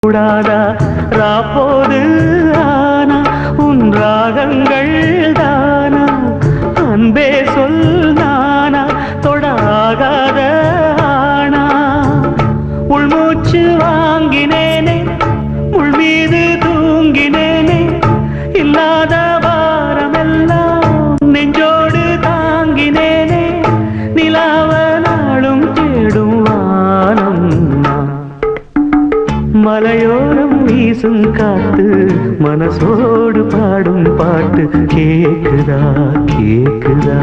கூடாதா ராப்போது ஆனா உன் ராகங்கள் தானா அன்பே சொல் நானா தொடாகாத ஆனா உள்மூச்சு வாங்கினேனே உள் மீது தூங்கினேனே இல்லாத வாரமெல்லாம் நெஞ்சோடு தாங்கினேனே நிலாவ நாளும் தேடும் வானம் மலையோரம் வீசும் காத்து மனசோடு பாடும் பாட்டு கேக்குதா கேக்குதா